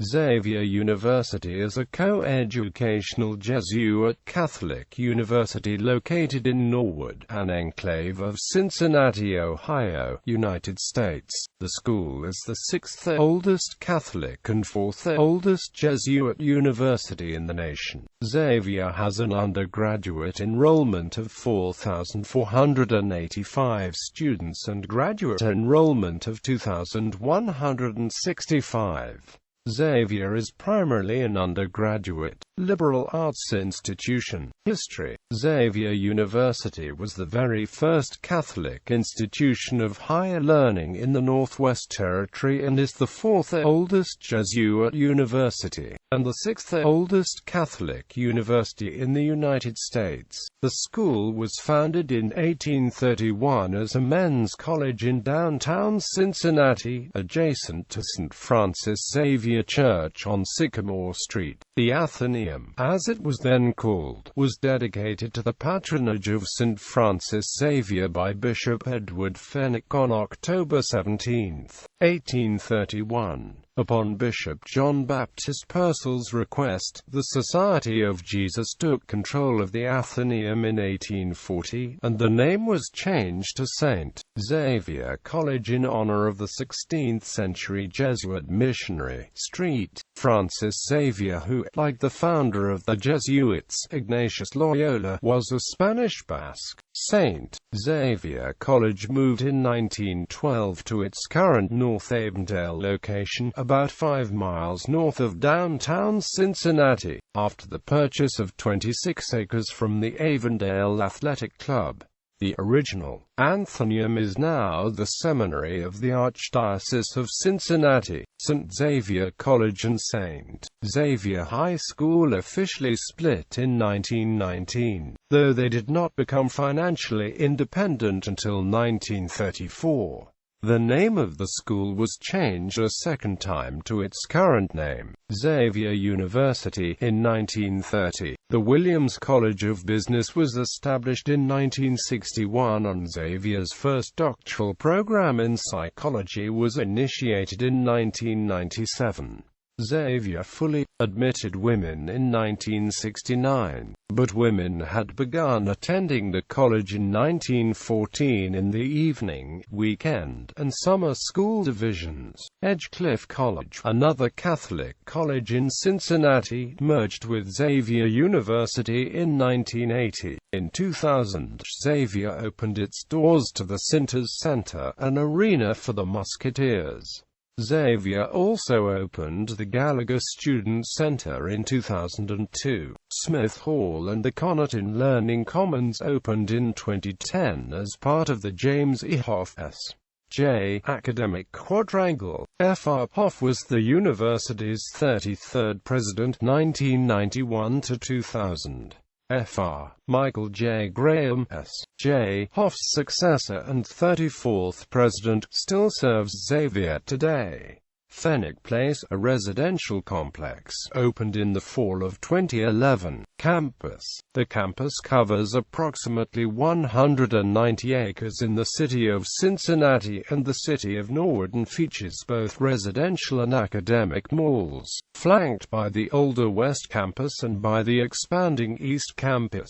Xavier University is a co-educational Jesuit Catholic university located in Norwood, an enclave of Cincinnati, Ohio, United States. The school is the sixth oldest Catholic and fourth oldest Jesuit university in the nation. Xavier has an undergraduate enrollment of 4,485 students and graduate enrollment of 2,165. Xavier is primarily an undergraduate, liberal arts institution. History. Xavier University was the very first Catholic institution of higher learning in the Northwest Territory and is the fourth oldest Jesuit university, and the sixth oldest Catholic university in the United States. The school was founded in 1831 as a men's college in downtown Cincinnati, adjacent to St. Francis Xavier Church on Sycamore Street. The Athenaeum, as it was then called, was dedicated to the patronage of St. Francis Xavier by Bishop Edward Fenwick on October 17, 1831. Upon Bishop John Baptist Purcell's request, the Society of Jesus took control of the Athenaeum in 1840, and the name was changed to St. Xavier College in honor of the 16th-century Jesuit missionary, St. Francis Xavier, who, like the founder of the Jesuits, Ignatius Loyola, was a Spanish Basque. St. Xavier College moved in 1912 to its current North Avondale location, about 5 miles north of downtown Cincinnati, after the purchase of 26 acres from the Avondale Athletic Club. The original Athenaeum is now the seminary of the Archdiocese of Cincinnati. St. Xavier College and St. Xavier High School officially split in 1919, though they did not become financially independent until 1934. The name of the school was changed a second time to its current name, Xavier University, in 1930. The Williams College of Business was established in 1961, and Xavier's first doctoral program in psychology was initiated in 1997. Xavier fully admitted women in 1969, but women had begun attending the college in 1914 in the evening, weekend, and summer school divisions. Edgecliff College, another Catholic college in Cincinnati, merged with Xavier University in 1980. In 2000, Xavier opened its doors to the Cinters Center, an arena for the Musketeers. Xavier also opened the Gallagher Student Center in 2002. Smith Hall and the Connerton Learning Commons opened in 2010 as part of the James E. Hoff S.J. Academic Quadrangle. Fr. Hoff was the university's 33rd president, 1991 to 2000. Fr. Michael J. Graham, S.J. Hoff's successor and 34th president, still serves Xavier today. Fenwick Place, a residential complex, opened in the fall of 2011. Campus. The campus covers approximately 190 acres in the city of Cincinnati and the city of Norwood and features both residential and academic malls, flanked by the older West Campus and by the expanding East Campus.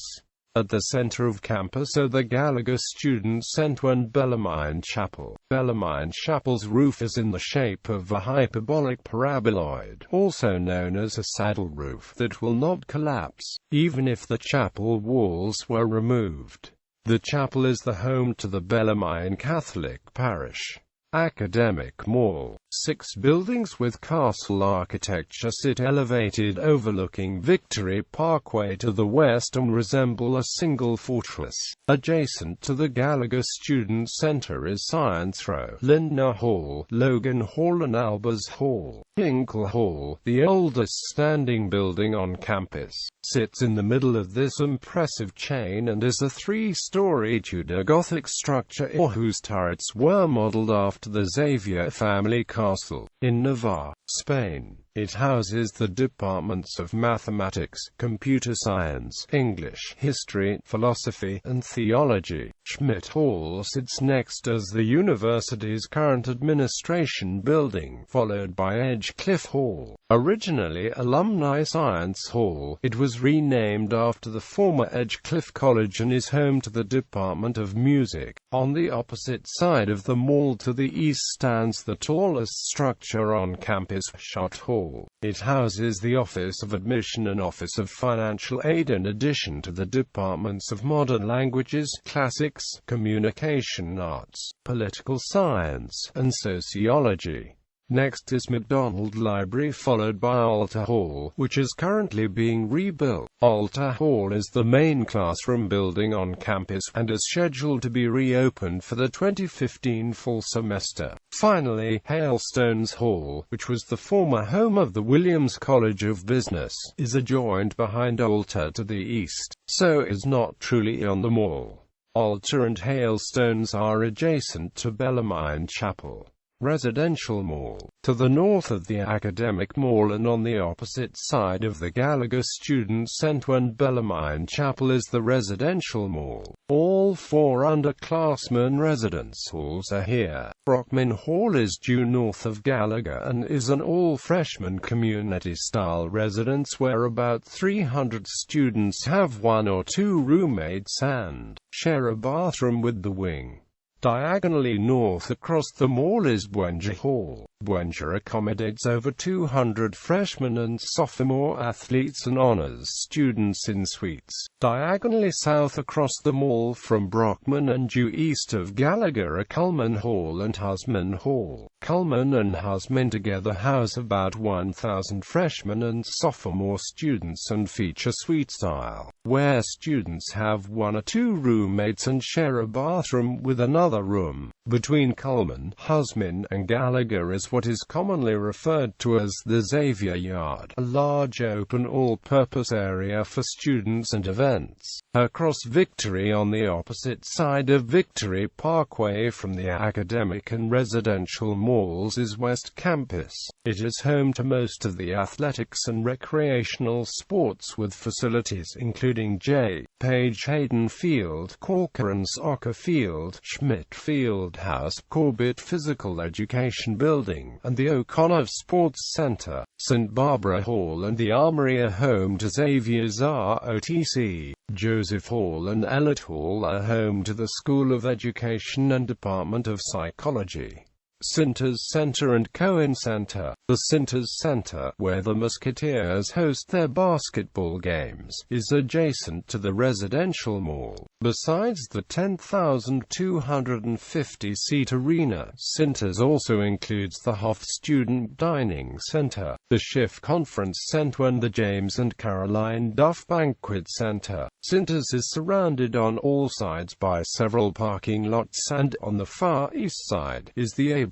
At the center of campus are the Gallagher Student Center and Bellarmine Chapel. Bellarmine Chapel's roof is in the shape of a hyperbolic paraboloid, also known as a saddle roof, that will not collapse, even if the chapel walls were removed. The chapel is the home to the Bellarmine Catholic Parish. Academic Mall. 6 buildings with castle architecture sit elevated overlooking Victory Parkway to the west and resemble a single fortress. Adjacent to the Gallagher Student Center is Science Row, Lindner Hall, Logan Hall and Albers Hall. Hinkle Hall, the oldest standing building on campus, sits in the middle of this impressive chain and is a 3-story Tudor Gothic structure whose turrets were modeled after the Xavier family castle. In Navarre, Spain, it houses the departments of mathematics, computer science, English, history, philosophy, and theology. Schmidt Hall sits next as the university's current administration building, followed by Edgecliff Hall. Originally Alumni Science Hall, it was renamed after the former Edgecliff College and is home to the Department of Music. On the opposite side of the mall to the east stands the tallest structure on campus, Schott Hall. It houses the Office of Admission and Office of Financial Aid in addition to the departments of Modern Languages, Classics, Communication Arts, Political Science, and Sociology. Next is McDonald Library, followed by Alter Hall, which is currently being rebuilt. Alter Hall is the main classroom building on campus, and is scheduled to be reopened for the 2015 fall semester. Finally, Hailstones Hall, which was the former home of the Williams College of Business, is adjoined behind Alter to the east, so is not truly on the mall. Alter and Hailstones are adjacent to Bellarmine Chapel Residential Mall, to the north of the Academic Mall and on the opposite side of the Gallagher Student Center, and Bellarmine Chapel is the Residential Mall. All four underclassmen residence halls are here. Brockman Hall is due north of Gallagher and is an all-freshman community-style residence where about 300 students have one or two roommates and share a bathroom with the wing. Diagonally north across the mall is Buenger Hall. Buenger accommodates over 200 freshmen and sophomore athletes and honors students in suites. Diagonally south across the mall from Brockman and due east of Gallagher are Cullman Hall and Husman Hall. Cullman and Husman together house about 1,000 freshmen and sophomore students and feature suite style, where students have one or two roommates and share a bathroom with another room. Between Cullman, Husman, and Gallagher is what is commonly referred to as the Xavier Yard, a large open all-purpose area for students and events. Across Victory on the opposite side of Victory Parkway from the academic and residential malls is West Campus. It is home to most of the athletics and recreational sports with facilities including J. Page Hayden Field, Corcoran Soccer Field, Schmidt Field House, Corbett Physical Education Building, and the O'Connor Sports Center. St. Barbara Hall and the Armory are home to Xavier's ROTC. Joseph Hall and Ellett Hall are home to the School of Education and Department of Psychology. Sinters Center and Cohen Center. The Sinters Center, where the Musketeers host their basketball games, is adjacent to the residential mall. Besides the 10,250-seat arena, Sinters also includes the Hoff Student Dining Center, the Schiff Conference Center and the James and Caroline Duff Banquet Center. Sinters is surrounded on all sides by several parking lots, and on the far east side is the A.B.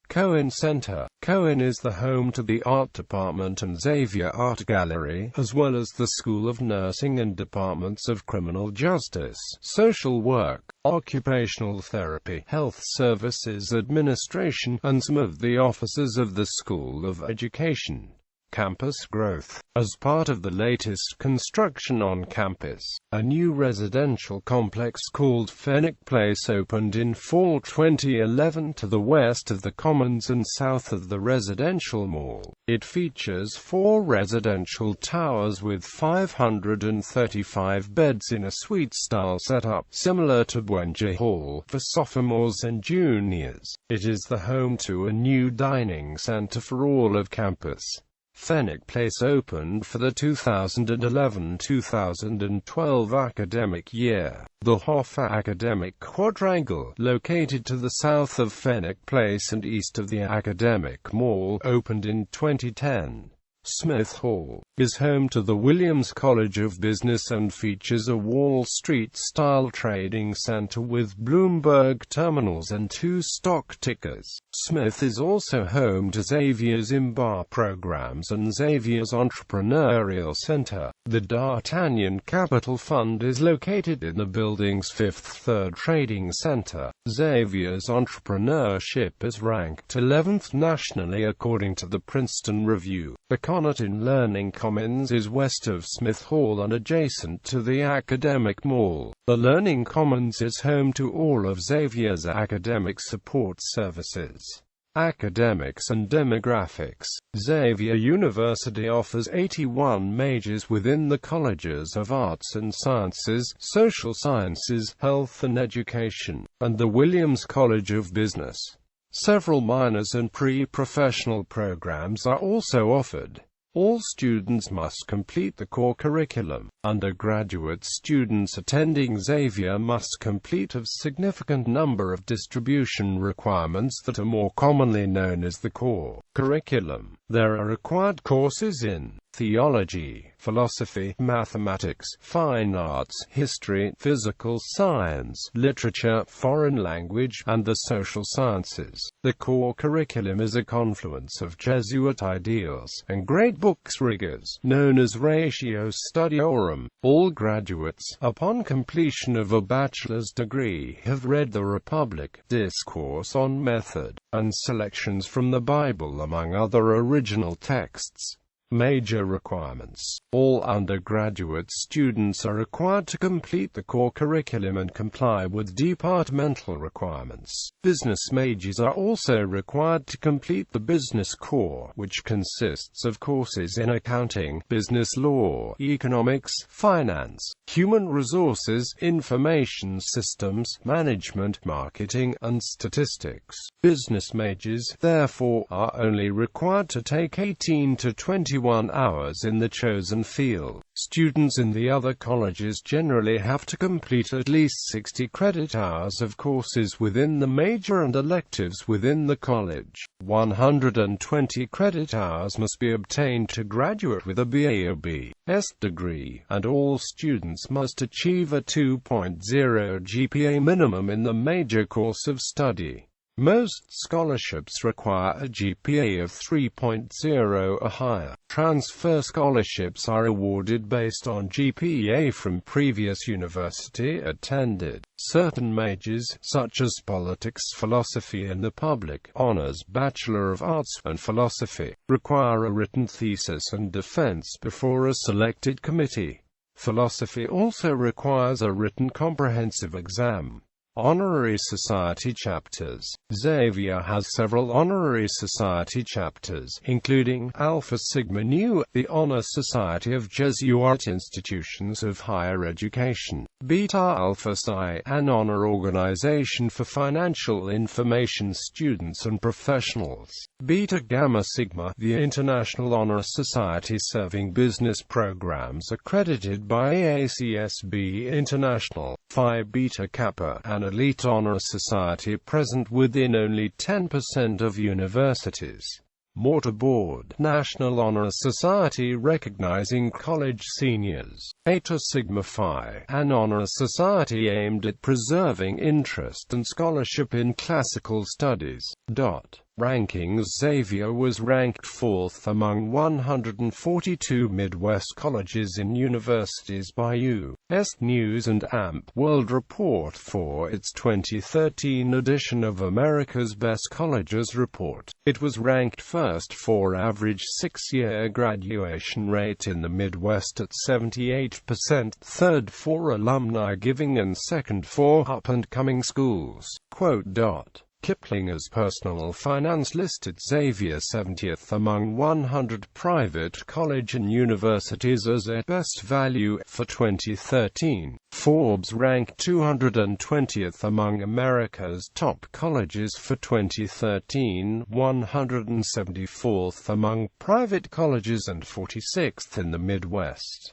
Cohen Center. Cohen is the home to the Art Department and Xavier Art Gallery, as well as the School of Nursing and Departments of Criminal Justice, Social Work, Occupational Therapy, Health Services Administration, and some of the offices of the School of Education. Campus growth. As part of the latest construction on campus, a new residential complex called Fenwick Place opened in fall 2011 to the west of the Commons and south of the residential mall. It features 4 residential towers with 535 beds in a suite-style setup, similar to Buenger Hall, for sophomores and juniors. It is the home to a new dining center for all of campus. Fenwick Place opened for the 2011-2012 academic year. The Hoff Academic Quadrangle, located to the south of Fenwick Place and east of the Academic Mall, opened in 2010. Smith Hall is home to the Williams College of Business and features a Wall Street-style trading center with Bloomberg terminals and 2 stock tickers. Smith is also home to Xavier's IMBA programs and Xavier's Entrepreneurial Center. The D'Artagnan Capital Fund is located in the building's Fifth Third Trading Center. Xavier's entrepreneurship is ranked 11th nationally according to the Princeton Review. The Connerton Learning Commons is west of Smith Hall and adjacent to the Academic Mall. The Learning Commons is home to all of Xavier's academic support services. Academics and demographics. Xavier University offers 81 majors within the colleges of Arts and Sciences, Social Sciences, Health and Education, and the Williams College of Business. Several minors and pre-professional programs are also offered. All students must complete the core curriculum. Undergraduate students attending Xavier must complete a significant number of distribution requirements that are more commonly known as the core curriculum. There are required courses in theology, philosophy, mathematics, fine arts, history, physical science, literature, foreign language, and the social sciences. The core curriculum is a confluence of Jesuit ideals and great books rigors, known as Ratio Studiorum. All graduates, upon completion of a bachelor's degree, have read the Republic, Discourse on Method, and selections from the Bible among other original texts. Major requirements. All undergraduate students are required to complete the core curriculum and comply with departmental requirements. Business majors are also required to complete the business core, which consists of courses in accounting, business law, economics, finance, human resources, information systems, management, marketing, and statistics. Business majors, therefore, are only required to take 18 to 21 hours in the chosen field. Students in the other colleges generally have to complete at least 60 credit hours of courses within the major and electives within the college. 120 credit hours must be obtained to graduate with a BA or BS degree, and all students must achieve a 2.0 GPA minimum in the major course of study. Most scholarships require a GPA of 3.0 or higher. Transfer scholarships are awarded based on GPA from previous university attended. Certain majors, such as politics, philosophy and the public honors Bachelor of Arts and Philosophy, require a written thesis and defense before a selected committee. Philosophy also requires a written comprehensive exam. Honorary Society chapters. Xavier has several honorary society chapters, including Alpha Sigma Nu, the Honor Society of Jesuit institutions of higher education; Beta Alpha Psi, an honor organization for financial information students and professionals; Beta Gamma Sigma, the International Honor Society serving business programs accredited by AACSB International; Phi Beta Kappa, an elite honor society present within only 10% of universities. Mortarboard, National Honor Society recognizing college seniors; Eta Sigma Phi, an honor society aimed at preserving interest and scholarship in classical studies. Rankings. Xavier was ranked 4th among 142 Midwest colleges and universities by U.S. News & AMP World Report for its 2013 edition of America's Best Colleges Report. It was ranked first for average 6-year graduation rate in the Midwest at 78%, third for alumni giving and second for up-and-coming schools. Kiplinger's Personal Finance listed Xavier 70th among 100 private college and universities as a best value for 2013. Forbes ranked 220th among America's top colleges for 2013, 174th among private colleges and 46th in the Midwest.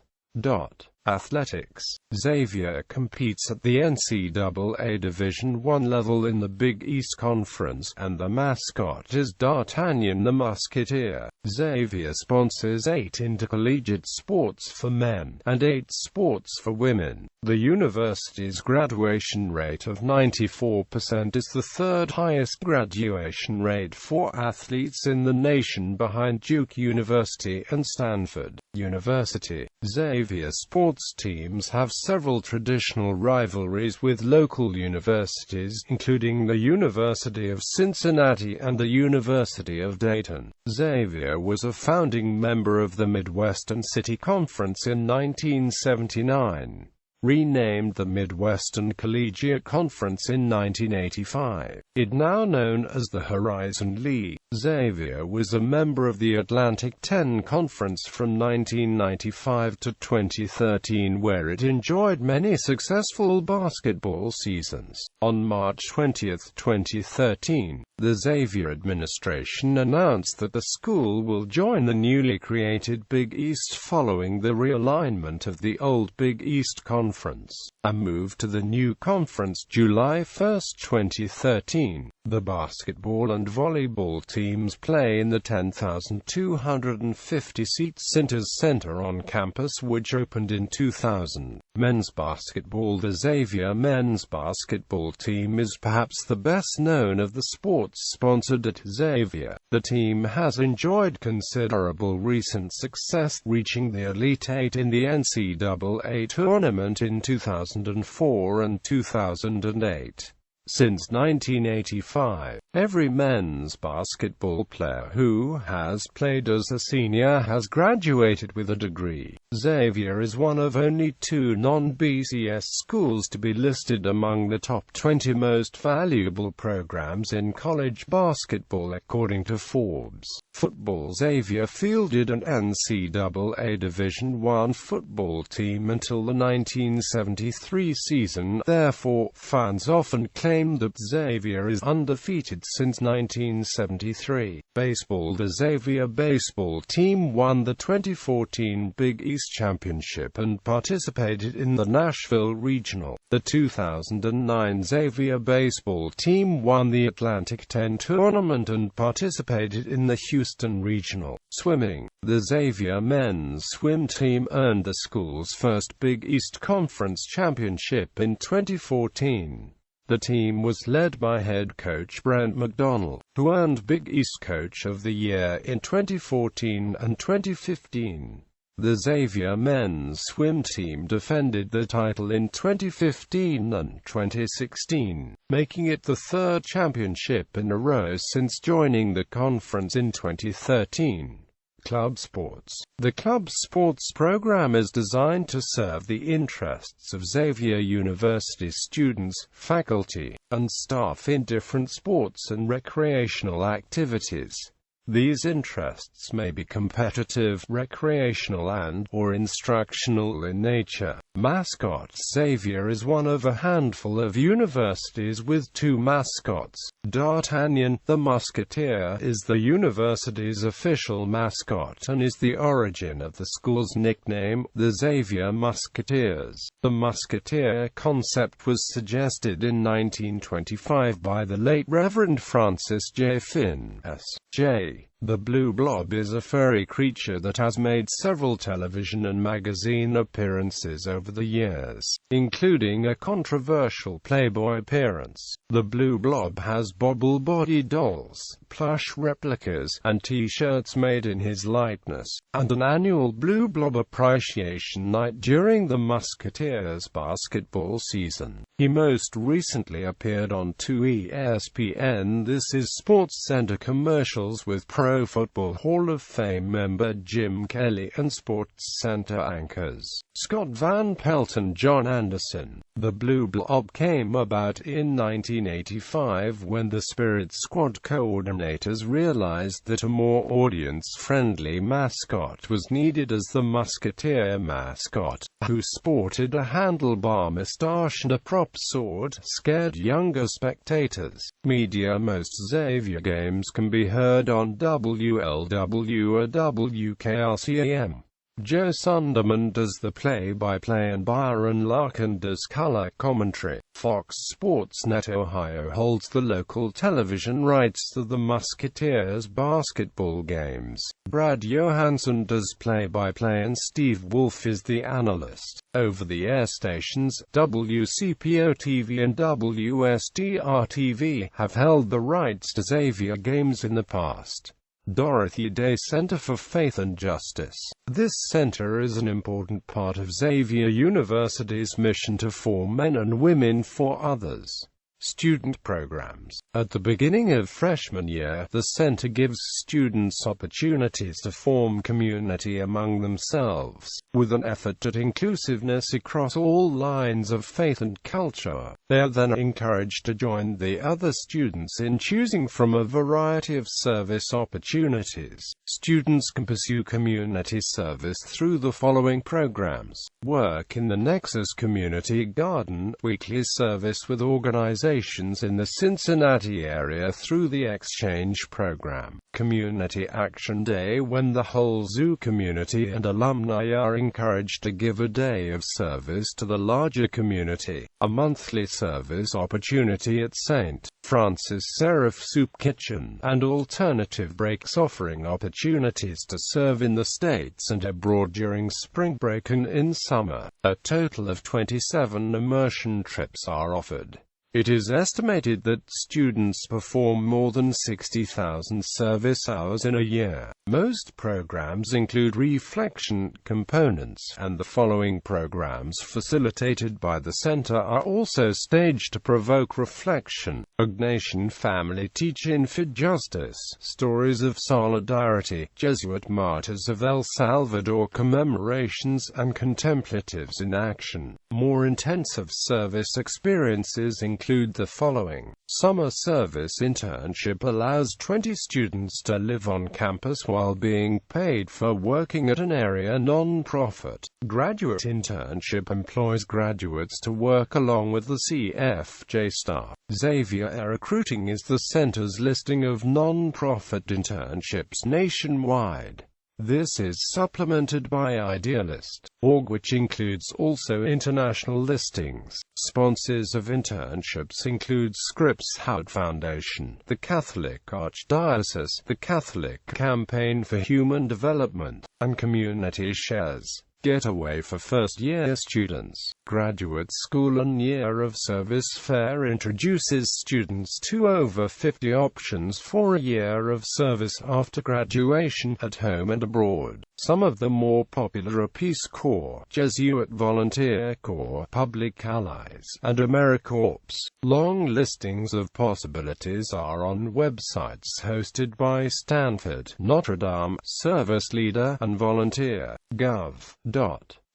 Athletics. Xavier competes at the NCAA Division I level in the Big East Conference, and the mascot is D'Artagnan the Musketeer. Xavier sponsors 8 intercollegiate sports for men, and 8 sports for women. The university's graduation rate of 94% is the third highest graduation rate for athletes in the nation, behind Duke University and Stanford University. Xavier sports teams have several traditional rivalries with local universities, including the University of Cincinnati and the University of Dayton. Xavier was a founding member of the Midwestern City Conference in 1979. Renamed the Midwestern Collegiate Conference in 1985. It now known as the Horizon League. Xavier was a member of the Atlantic 10 Conference from 1995 to 2013, where it enjoyed many successful basketball seasons. On March 20, 2013, the Xavier administration announced that the school will join the newly created Big East following the realignment of the old Big East Conference. A move to the new conference July 1, 2013. The basketball and volleyball teams play in the 10,250-seat Sinters Center on campus, which opened in 2000. Men's basketball. The Xavier men's basketball team is perhaps the best known of the sports sponsored at Xavier. The team has enjoyed considerable recent success, reaching the Elite Eight in the NCAA tournament in 2004 and 2008. Since 1985, every men's basketball player who has played as a senior has graduated with a degree. Xavier is one of only 2 non-BCS schools to be listed among the top 20 most valuable programs in college basketball, according to Forbes. Football. Xavier fielded an NCAA Division I football team until the 1973 season. Therefore, fans often claim that Xavier is undefeated since 1973. Baseball. The Xavier baseball team won the 2014 Big East Championship and participated in the Nashville Regional. The 2009 Xavier baseball team won the Atlantic 10 tournament and participated in the Houston Regional. Swimming. The Xavier men's swim team earned the school's first Big East Conference championship in 2014. The team was led by head coach Brent McDonald, who earned Big East Coach of the Year in 2014 and 2015. The Xavier men's swim team defended the title in 2015 and 2016, making it the third championship in a row since joining the conference in 2013. Club sports. The club sports program is designed to serve the interests of Xavier University students, faculty, and staff in different sports and recreational activities. These interests may be competitive, recreational and/or instructional in nature. Mascot. Xavier is one of a handful of universities with 2 mascots. D'Artagnan, the Musketeer, is the university's official mascot and is the origin of the school's nickname, the Xavier Musketeers. The Musketeer concept was suggested in 1925 by the late Reverend Francis J. Finn, S.J. The blue blob is a furry creature that has made several television and magazine appearances over the years, including a controversial Playboy appearance. The blue blob has bobble-body dolls, plush replicas, and T-shirts made in his likeness, and an annual Blue Blob Appreciation Night during the Musketeers basketball season. He most recently appeared on 2 ESPN This Is SportsCenter commercials with Pro Football Hall of Fame member Jim Kelly and SportsCenter anchors Scott Van Pelt and John Anderson. The Blue Blob came about in 1985 when the Spirit Squad coordinators realized that a more audience-friendly mascot was needed, as the Musketeer mascot, who sported a handlebar mustache and a prop sword, scared younger spectators. Media. Most Xavier games can be heard on WLW or WKRC AM. Joe Sunderman does the play-by-play and Byron Larkin does color commentary. Fox Sports Net Ohio holds the local television rights to the Musketeers basketball games. Brad Johansson does play-by-play and Steve Wolf is the analyst. Over-the-air stations, WCPO-TV and WSDR-TV, have held the rights to Xavier games in the past. Dorothy Day Center for Faith and Justice. This center is an important part of Xavier University's mission to form men and women for others. Student programs. At the beginning of freshman year, the center gives students opportunities to form community among themselves, with an effort at inclusiveness across all lines of faith and culture. They are then encouraged to join the other students in choosing from a variety of service opportunities. Students can pursue community service through the following programs: work in the Nexus Community Garden, weekly service with organizations in the Cincinnati area through the Exchange Program, Community Action Day when the whole zoo community and alumni are encouraged to give a day of service to the larger community, a monthly service opportunity at St. Francis Seraph Soup Kitchen, and alternative breaks offering opportunities to serve in the States and abroad during spring break and in summer. A total of 27 immersion trips are offered. It is estimated that students perform more than 60,000 service hours in a year. Most programs include reflection components, and the following programs facilitated by the center are also staged to provoke reflection: Ignatian Family Teach-In for Justice, Stories of Solidarity, Jesuit Martyrs of El Salvador Commemorations and Contemplatives in Action. More intensive service experiences include the following. Summer Service Internship allows 20 students to live on campus while being paid for working at an area non-profit. Graduate Internship employs graduates to work along with the CFJ staff. Xavier Recruiting is the center's listing of non-profit internships nationwide. This is supplemented by Idealist.org, which includes also international listings. Sponsors of internships include Scripps Howard Foundation, the Catholic Archdiocese, the Catholic Campaign for Human Development, and Community Shares. Getaway for first-year students. Graduate School and Year of Service Fair introduces students to over 50 options for a year of service after graduation, at home and abroad. Some of the more popular are Peace Corps, Jesuit Volunteer Corps, Public Allies, and AmeriCorps. Long listings of possibilities are on websites hosted by Stanford, Notre Dame, Service Leader, and Volunteer. Gov.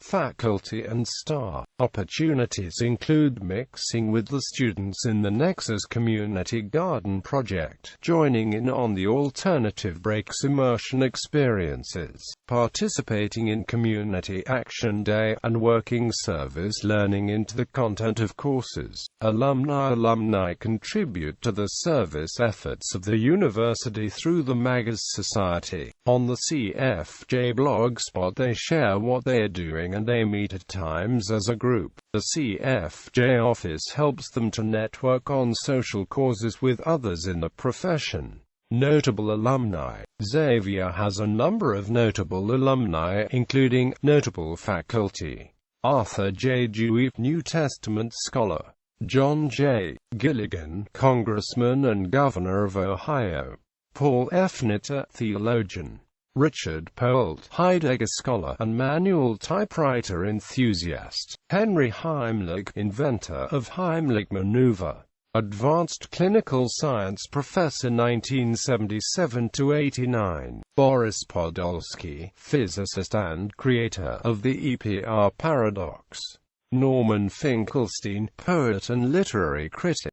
Faculty and STAR. Opportunities include mixing with the students in the Nexus Community Garden Project, joining in on the Alternative Breaks immersion experiences, participating in Community Action Day, and working service learning into the content of courses. Alumni contribute to the service efforts of the university through the Magus Society. On the CFJ blogspot they share what they are doing and they meet at times as a group. The CFJ office helps them to network on social causes with others in the profession. Notable alumni. Xavier has a number of notable alumni, including notable faculty: Arthur J. Jesuit, New Testament scholar; John J. Gilligan, Congressman and Governor of Ohio; Paul F. Nitter, theologian; Richard Polt, Heidegger scholar and manual typewriter enthusiast; Henry Heimlich, inventor of Heimlich maneuver; Advanced Clinical Science Professor 1977–89; Boris Podolsky, physicist and creator of the EPR paradox; Norman Finkelstein, poet and literary critic.